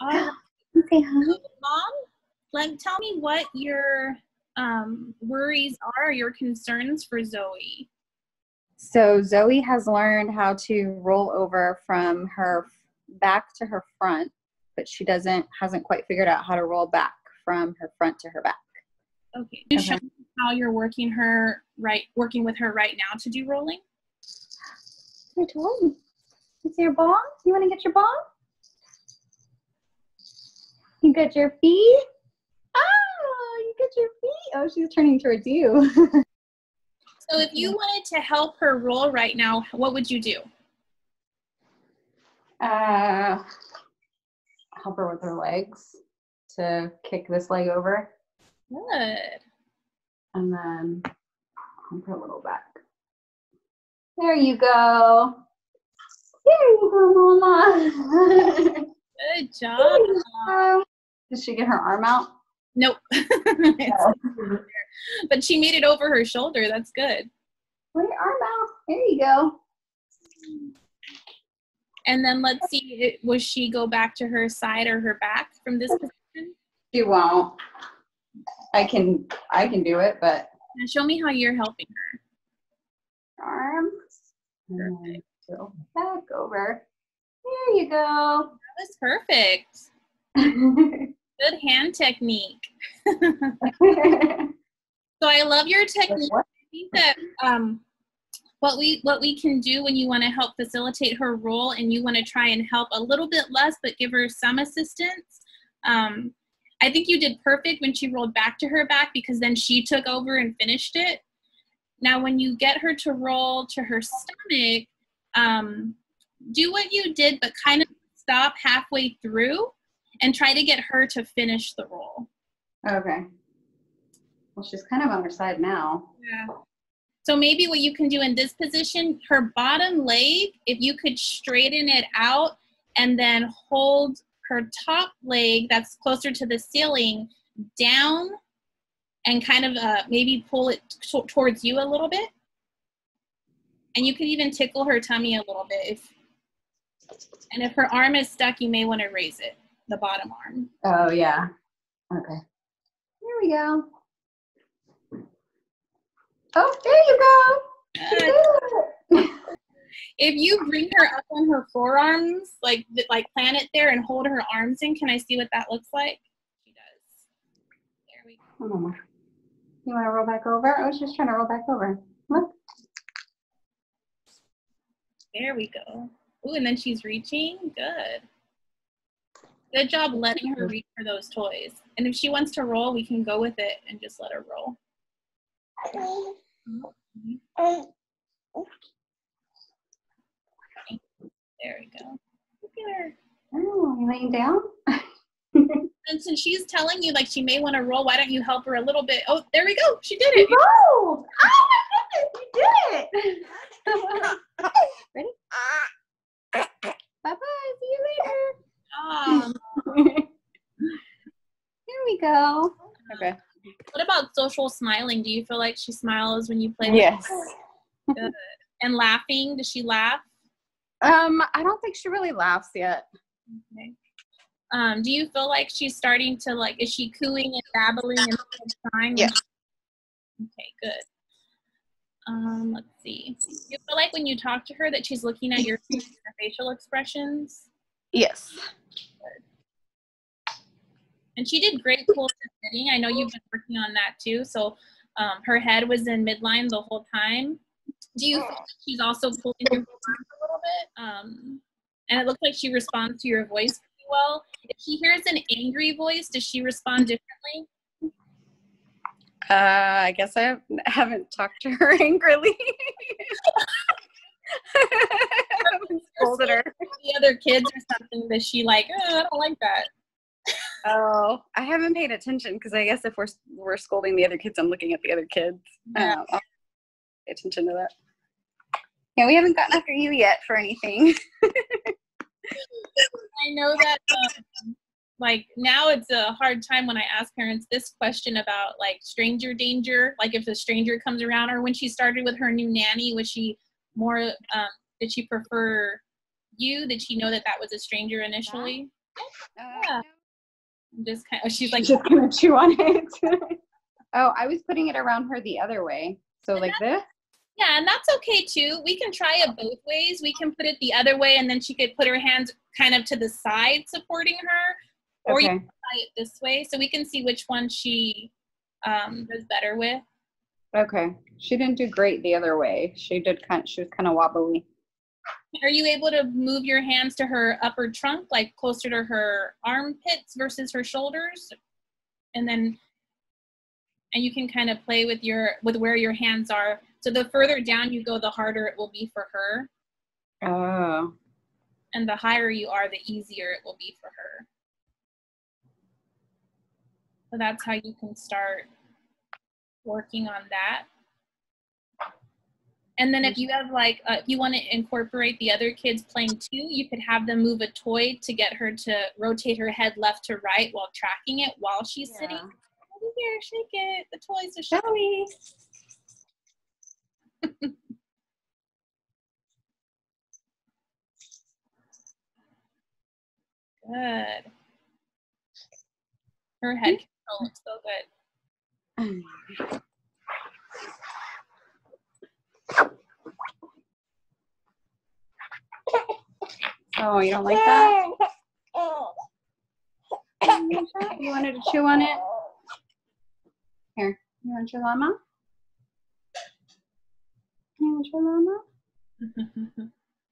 All Okay, huh? Mom, tell me what your worries are, your concerns for Zoe. So Zoe has learned how to roll over from her back to her front, but she hasn't quite figured out how to roll back from her front to her back. Okay. Can you show me how you're working with her right now to do rolling? I told you. Is your ball? You want to get your ball? You got your feet? Oh, you got your feet. Oh, she's turning towards you. So if you wanted to help her roll right now, what would you do? Help her with her legs to kick this leg over. Good. And then hump her a little back. There you go. There you go, Mama. Good job. Did she get her arm out? Nope. But she made it over her shoulder. That's good. Put your arm out. There you go. And then let's see, will she go back to her side or her back from this position? She won't. I can do it, but. Now show me how you're helping her. Arms. Perfect. Go back over. There you go. That was perfect. Good hand technique. So I love your technique. I think that what we can do when you want to help facilitate her role and you want to try and help a little bit less but give her some assistance. I think you did perfect when she rolled back to her back because then she took over and finished it. Now when you get her to roll to her stomach, do what you did but kind of stop halfway through and try to get her to finish the roll. Okay. Well, she's kind of on her side now. Yeah. So maybe what you can do in this position, her bottom leg, if you could straighten it out and then hold her top leg that's closer to the ceiling down and kind of maybe pull it towards you a little bit. And you could even tickle her tummy a little bit. And if her arm is stuck, you may want to raise it, the bottom arm. Oh, yeah. Okay. There we go. Oh, there you go. If you bring her up on her forearms, like plant it there and hold her arms in, can I see what that looks like? She does. There we go. Hold on. You want to roll back over? Oh, she's trying to roll back over. Look. There we go. Ooh, and then she's reaching. Good. Good job letting her reach for those toys. And if she wants to roll, we can go with it and just let her roll. There we go. Look at her. Oh, you laying down? And since she's telling you like she may want to roll, why don't you help her a little bit? Oh, there we go. She did it. Oh my goodness, you did it. Ready? Bye-bye. See you later. Here we go. Okay. What about social smiling? Do you feel like she smiles when you play with her? Good. And laughing? Does she laugh? I don't think she really laughs yet. Okay. Do you feel like she's starting to is she cooing and babbling and crying? Yeah. Okay, good. Let's see. Do you feel like when you talk to her that she's looking at your facial expressions? Yes. Good. And she did great pull to sitting. I know you've been working on that too. So her head was in midline the whole time. Do you feel like she's also pulling your arms a little bit? And it looks like she responds to your voice pretty well. If she hears an angry voice, does she respond differently? I guess I haven't talked to her angrily. I haven't scolded her. The other kids or something, that she I don't like that. Oh, I haven't paid attention because I guess if we're scolding the other kids, I'm looking at the other kids. Yeah. I'll pay attention to that. Yeah, we haven't gotten after you yet for anything. I know that now it's a hard time when I ask parents this question about stranger danger, if a stranger comes around, or when she started with her new nanny, was she more did she prefer you? Did she know that was a stranger initially? Yeah. I'm just kind of, she's like, just gonna chew on it. Oh, I was putting it around her the other way. So like this? Yeah, and that's okay too. We can try it both ways. We can put it the other way, and then she could put her hands kind of to the side supporting her, or you can try it this way, so we can see which one she does better with. Okay. She didn't do great the other way. She was kind of wobbly. Are you able to move your hands to her upper trunk, like closer to her armpits versus her shoulders? And you can kind of play with where your hands are. So the further down you go, the harder it will be for her. Oh. And the higher you are, the easier it will be for her. So that's how you can start working on that. And then if you have if you want to incorporate the other kids playing too, you could have them move a toy to get her to rotate her head left to right while tracking it while she's sitting. Over here, shake it. The toys are shaking. Good. Her head control looks so good. Oh, you don't like that? You wanted to chew on it? Here, you want your llama? You want your llama?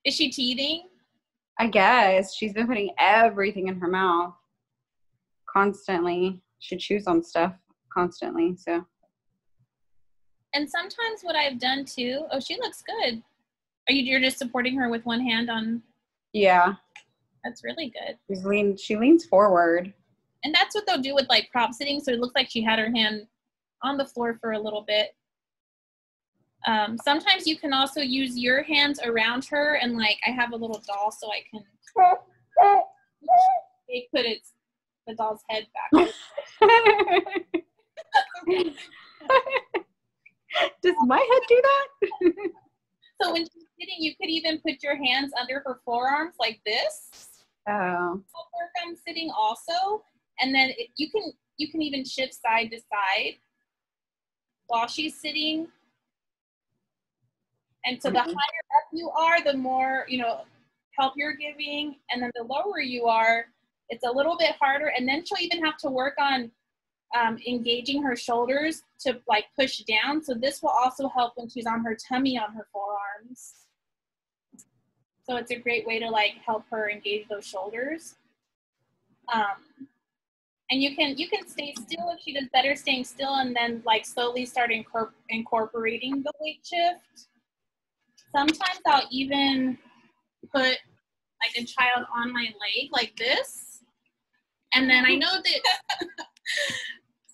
Is she teething? I guess. She's been putting everything in her mouth constantly. She chews on stuff constantly, so. And sometimes what I've done too, oh, she looks good. You're just supporting her with one hand on? Yeah. That's really good. She leans forward. And that's what they'll do with like prop sitting. So it looks like she had her hand on the floor for a little bit. Sometimes you can also use your hands around her, and like I have a little doll, so I can put the doll's head back. Does my head do that? So when she's sitting, you could even put your hands under her forearms like this. Oh. Work on sitting also, and then you can even shift side to side while she's sitting. And so the higher up you are, the more, help you're giving. And then the lower you are, it's a little bit harder. And then she'll even have to work on engaging her shoulders to like push down. So this will also help when she's on her tummy on her forearms. So it's a great way to like help her engage those shoulders. And you can stay still if she does better staying still, and then like slowly start incorporating the weight shift. Sometimes I'll even put like a child on my leg like this. And then I know that,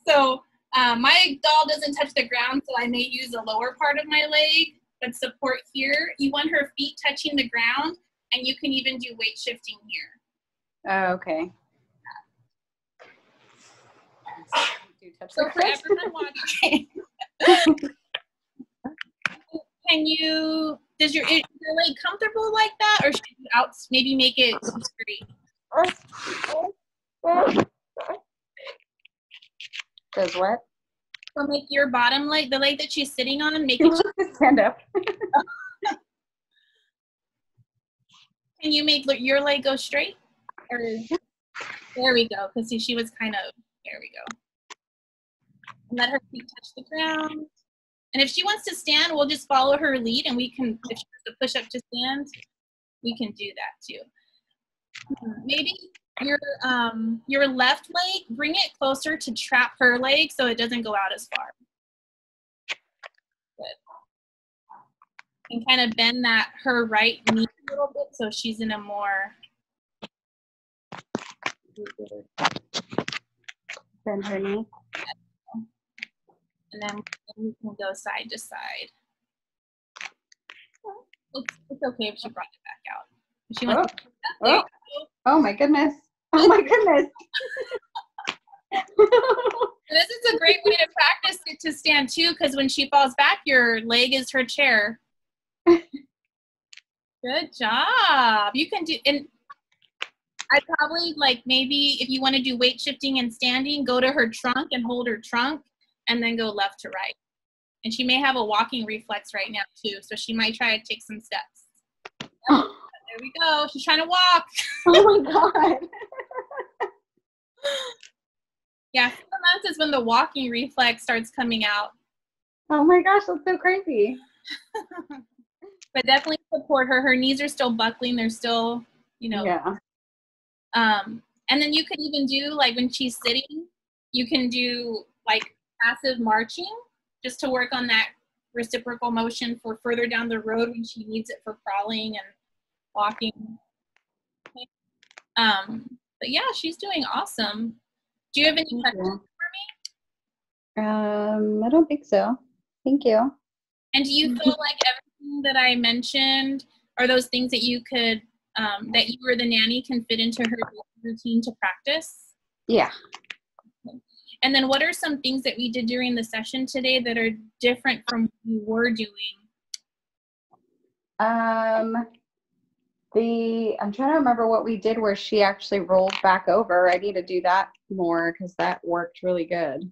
so my doll doesn't touch the ground, so I may use the lower part of my leg, but support here. You want her feet touching the ground, and you can even do weight shifting here. Oh, okay. So for everyone watching, is your leg comfortable like that, or should you maybe make it straight? Does what? So make your bottom leg, the leg that she's sitting on, make it stand up. Can you make your leg go straight? Or, there we go, because see, she was kind of, there we go. And let her feet touch the ground. And if she wants to stand, we'll just follow her lead, and we can, if she wants to push up to stand, we can do that too. Maybe your left leg, bring it closer to trap her leg so it doesn't go out as far. Good. And kind of bend her right knee a little bit so she's in a more. Bend her knee. And then we can go side to side. It's okay if she brought it back out. If she wants Oh my goodness. Oh my goodness. This is a great way to practice it to stand too, because when she falls back, your leg is her chair. Good job. You can do, and I'd probably like maybe if you want to do weight shifting and standing, go to her trunk and hold her trunk and then go left to right. And she may have a walking reflex right now too, so she might try to take some steps. Oh, there we go. She's trying to walk. Oh my God. Yeah, 4 months is when the walking reflex starts coming out. Oh my gosh, that's so crazy. But definitely support her. Her knees are still buckling. They're still, you know. Yeah. And then you could even do, like when she's sitting, you can do like passive marching just to work on that reciprocal motion for further down the road when she needs it for crawling and walking. But yeah, she's doing awesome. Do you have any questions for me? I don't think so. Thank you. And do you feel like everything that I mentioned are those things that you could, that you or the nanny can fit into her routine to practice? Yeah. And then what are some things that we did during the session today that are different from what you were doing? I'm trying to remember what we did where she actually rolled back over. I need to do that more because that worked really good.